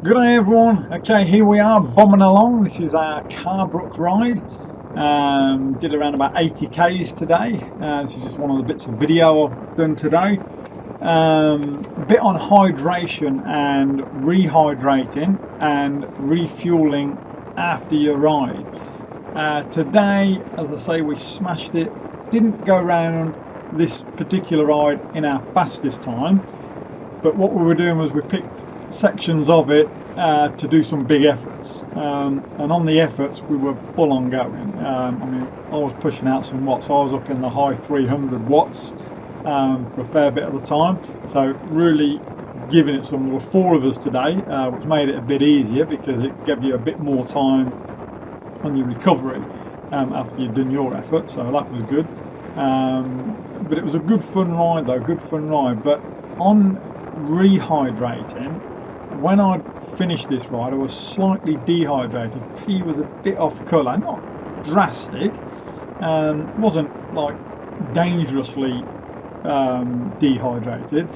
Good day everyone. Okay, here we are bombing along. This is our Carbrook ride. Did around about 80 k's today. This is just one of the bits of video I've done today. A bit on hydration and rehydrating and refueling after your ride. Today, as I say, we smashed it. Didn't go around this particular ride in our fastest time, but what we were doing was we picked sections of it to do some big efforts, and on the efforts we were full on going. I mean, I was pushing out some watts. I was up in the high 300 watts for a fair bit of the time, so really giving it some. There were four of us today, which made it a bit easier because it gave you a bit more time on your recovery after you'd done your effort, so that was good. But it was a good fun ride though, but on rehydrating, when I finished this ride I was slightly dehydrated. Pee was a bit off colour, not drastic, wasn't like dangerously dehydrated,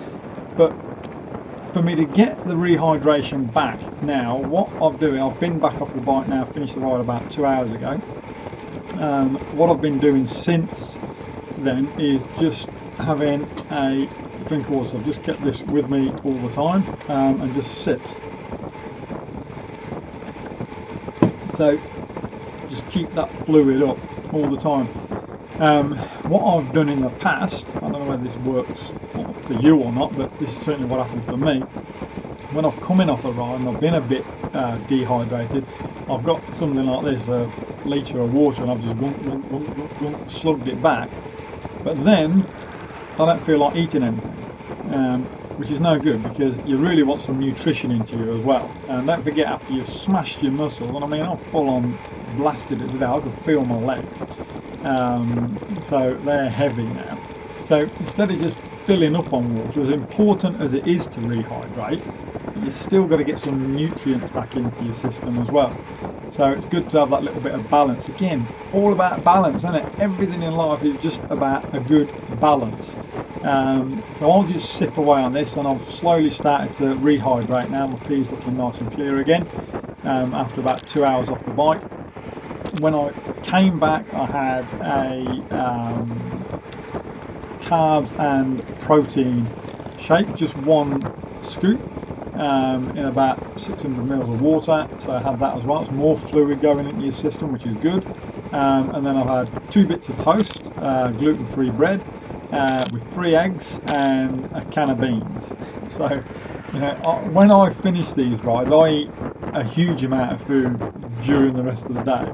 but for me to get the rehydration back now, what I'm doing, I've been back off the bike now, finished the ride about 2 hours ago. What I've been doing since then is just having a drink of water. I've just kept this with me all the time, and just sips. So just keep that fluid up all the time. What I've done in the past, I don't know whether this works for you or not, but this is certainly what happened for me. When I've come in off a ride and I've been a bit dehydrated, I've got something like this, a litre of water, and I've just slugged it back. But then I don't feel like eating anything, which is no good because you really want some nutrition into you as well. And don't forget, after you've smashed your muscles, and I mean I've full on blasted it today, I could feel my legs, so they're heavy now. So instead of just filling up on water, as important as it is to rehydrate, you still got to get some nutrients back into your system as well. So it's good to have that little bit of balance. Again, all about balance, isn't it? Everything in life is just about a good balance. So I'll just sip away on this, and I've slowly started to rehydrate now. My pee's looking nice and clear again after about 2 hours off the bike. When I came back, I had a carbs and protein shake, just one scoop, in about 600 mils of water, so I had that as well. It's more fluid going into your system, which is good. And then I've had 2 bits of toast, gluten-free bread, with 3 eggs and a can of beans. So, you know, when I finish these rides, I eat a huge amount of food during the rest of the day.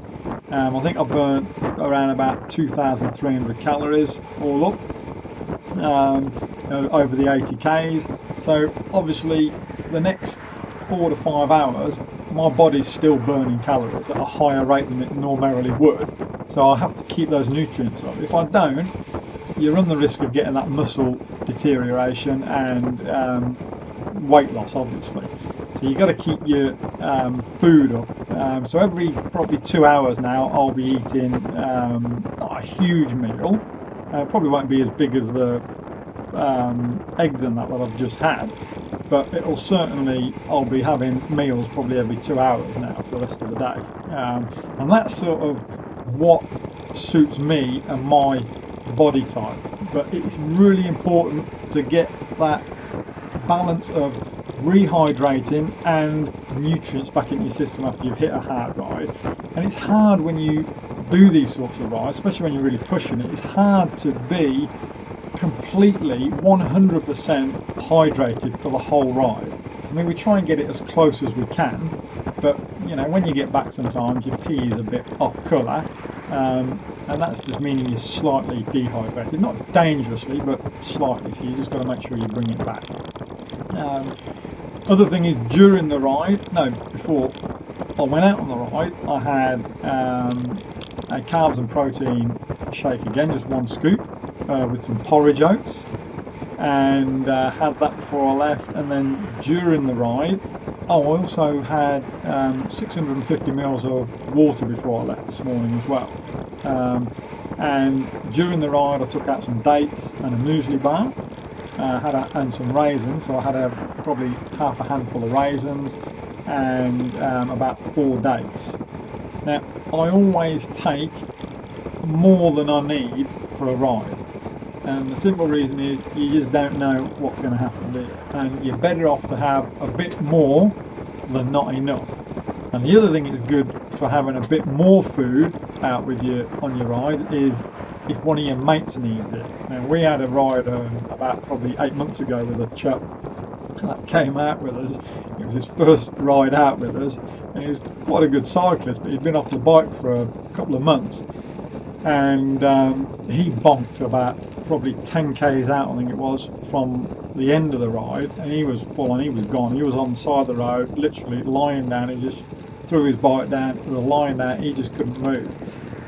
I think I burnt around about 2,300 calories all up over the 80 k's. So obviously the next 4 to 5 hours my body's still burning calories at a higher rate than it normally would, so I have to keep those nutrients up. If I don't, you run the risk of getting that muscle deterioration and weight loss, obviously. So you got to keep your food up. So every probably 2 hours now I'll be eating not a huge meal. Probably won't be as big as the eggs and that I've just had, but it'll certainly, I'll be having meals probably every 2 hours now for the rest of the day, and that's sort of what suits me and my body type. But it's really important to get that balance of rehydrating and nutrients back into your system after you've hit a hard ride. And it's hard when you do these sorts of rides, especially when you're really pushing it. It's hard to be completely 100% hydrated for the whole ride. I mean, we try and get it as close as we can, but you know, when you get back sometimes your pee is a bit off colour, and that's just meaning you're slightly dehydrated, not dangerously but slightly, so you just got to make sure you bring it back. Other thing is, during the ride, no, before I went out on the ride, I had a carbs and protein shake again, just one scoop, with some porridge oats, and had that before I left. And then during the ride, I also had 650 mils of water before I left this morning as well. And during the ride I took out some dates and a muesli bar, and some raisins, so I had probably half a handful of raisins, and about 4 days. Now, I always take more than I need for a ride, and the simple reason is you just don't know what's going to happen, do you? And you're better off to have a bit more than not enough. And the other thing that's good for having a bit more food out with you on your rides is if one of your mates needs it. Now, we had a ride about probably 8 months ago with a chap that came out with us. It was his first ride out with us, and he was quite a good cyclist, but he'd been off the bike for a couple of months, and he bonked about probably 10 k's out, I think it was, from the end of the ride, and he was full on, he was gone. He was on the side of the road, literally lying down. He just threw his bike down, he was lying down, he just couldn't move.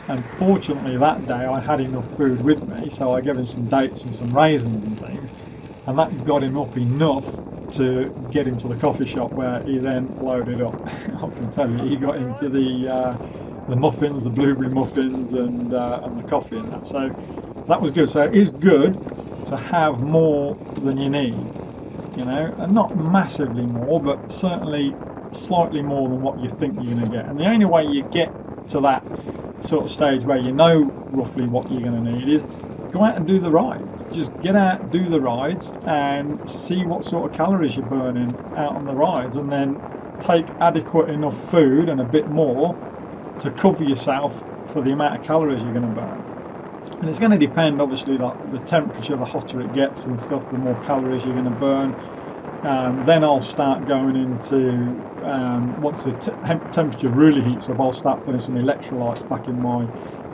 And fortunately that day I had enough food with me, so I gave him some dates and some raisins and things, and that got him up enough to get him to the coffee shop, where he then loaded up. I can tell you, he got into the muffins, the blueberry muffins, and the coffee and that. So that was good. So it is good to have more than you need, you know, and not massively more, but certainly slightly more than what you think you're going to get. And the only way you get to that sort of stage where you know roughly what you're going to need is go out and do the rides. Just get out, do the rides, and see what sort of calories you're burning out on the rides, and then take adequate enough food and a bit more to cover yourself for the amount of calories you're going to burn. And it's going to depend, obviously, the temperature, the hotter it gets and stuff, the more calories you're going to burn. Then I'll start going into, once the temperature really heats up, I'll start putting some electrolytes back in my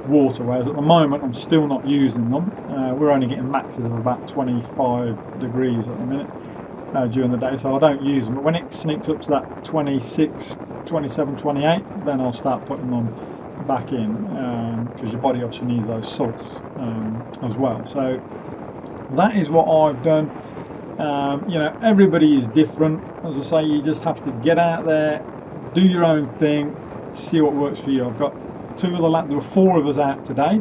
water, whereas at the moment I'm still not using them. We're only getting maxes of about 25 degrees at the minute during the day, so I don't use them. But when it sneaks up to that 26, 27, 28, then I'll start putting them back in, because your body obviously needs those salts as well. So that is what I've done. You know, everybody is different. As I say, you just have to get out there, do your own thing, see what works for you. I've got two of the lads, there were 4 of us out today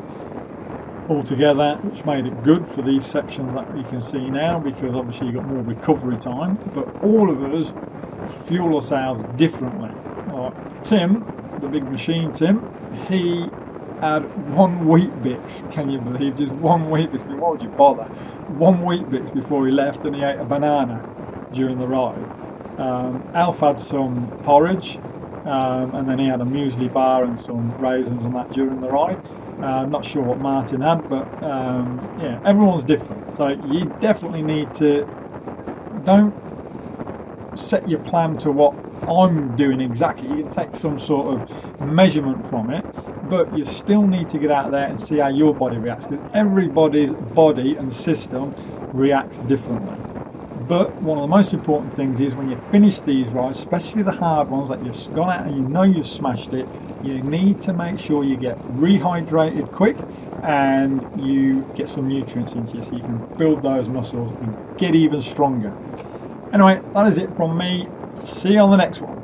altogether, which made it good for these sections that you can see now, because obviously you've got more recovery time, but all of us fuel ourselves differently. Tim, the big machine Tim, he had 1 Weet-Bix, can you believe? Just 1 Weet-Bix. Why would you bother? 1 Weet-Bix before he left, and he ate a banana during the ride. Alf had some porridge, and then he had a muesli bar and some raisins and that during the ride. I'm not sure what Martin had, but yeah, everyone's different. So you definitely need to, don't set your plan to what I'm doing exactly. You can take some sort of measurement from it, but you still need to get out there and see how your body reacts, because everybody's body and system reacts differently. But one of the most important things is when you finish these rides, especially the hard ones that you've gone out and you know you've smashed it, you need to make sure you get rehydrated quick and you get some nutrients into you so you can build those muscles and get even stronger. Anyway, that is it from me. See you on the next one.